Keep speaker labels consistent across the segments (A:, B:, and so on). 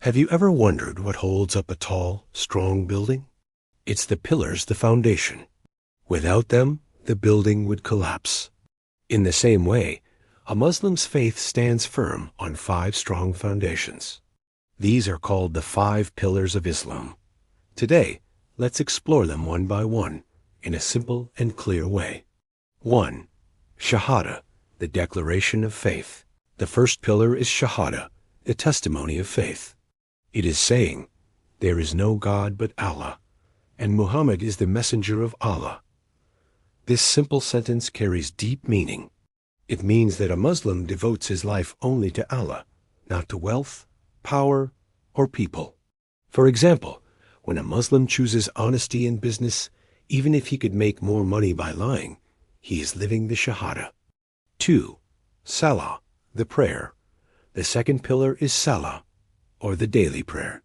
A: Have you ever wondered what holds up a tall, strong building? It's the pillars, the foundation. Without them, the building would collapse. In the same way, a Muslim's faith stands firm on 5 strong foundations. These are called the 5 pillars of Islam. Today, let's explore them one by one in a simple and clear way. 1. Shahada, the declaration of faith. The first pillar is Shahada, the testimony of faith. It is saying, there is no God but Allah, and Muhammad is the messenger of Allah. This simple sentence carries deep meaning. It means that a Muslim devotes his life only to Allah, not to wealth, power, or people. For example, when a Muslim chooses honesty in business, even if he could make more money by lying, he is living the Shahada. 2. Salah, the prayer. The second pillar is Salah, or the daily prayer.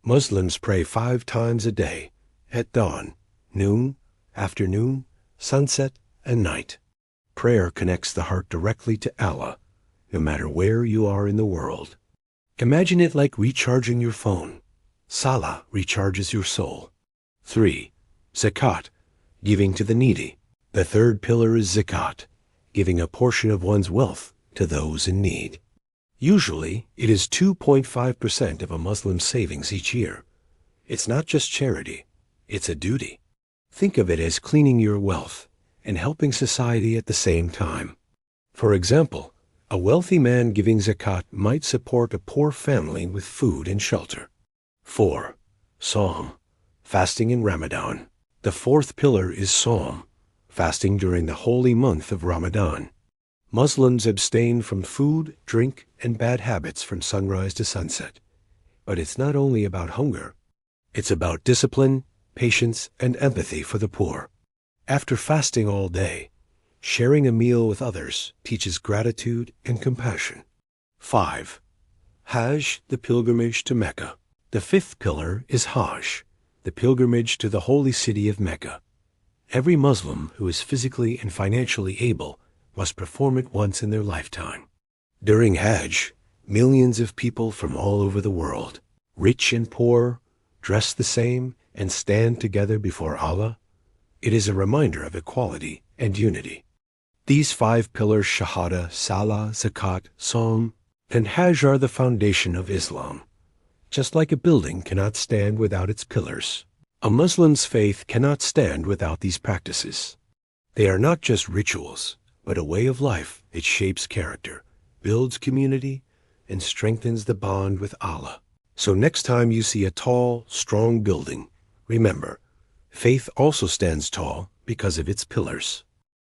A: Muslims pray 5 times a day, at dawn, noon, afternoon, sunset, and night. Prayer connects the heart directly to Allah, no matter where you are in the world. Imagine it like recharging your phone. Salah recharges your soul. 3. Zakat, giving to the needy. The third pillar is Zakat, giving a portion of one's wealth to those in need. Usually, it is 2.5% of a Muslim's savings each year. It's not just charity, it's a duty. Think of it as cleaning your wealth and helping society at the same time. For example, a wealthy man giving zakat might support a poor family with food and shelter. 4. Sawm, fasting in Ramadan. The fourth pillar is Sawm, fasting during the holy month of Ramadan. Muslims abstain from food, drink, and bad habits from sunrise to sunset. But it's not only about hunger. It's about discipline, patience, and empathy for the poor. After fasting all day, sharing a meal with others teaches gratitude and compassion. 5. Hajj, the pilgrimage to Mecca. The fifth pillar is Hajj, the pilgrimage to the holy city of Mecca. Every Muslim who is physically and financially able must perform it once in their lifetime. During Hajj, millions of people from all over the world, rich and poor, dress the same and stand together before Allah. It is a reminder of equality and unity. These 5 pillars, Shahada, Salah, Zakat, Sawm, and Hajj, are the foundation of Islam. Just like a building cannot stand without its pillars, a Muslim's faith cannot stand without these practices. They are not just rituals, but a way of life. It shapes character, builds community, and strengthens the bond with Allah. So next time you see a tall, strong building, remember, faith also stands tall because of its pillars.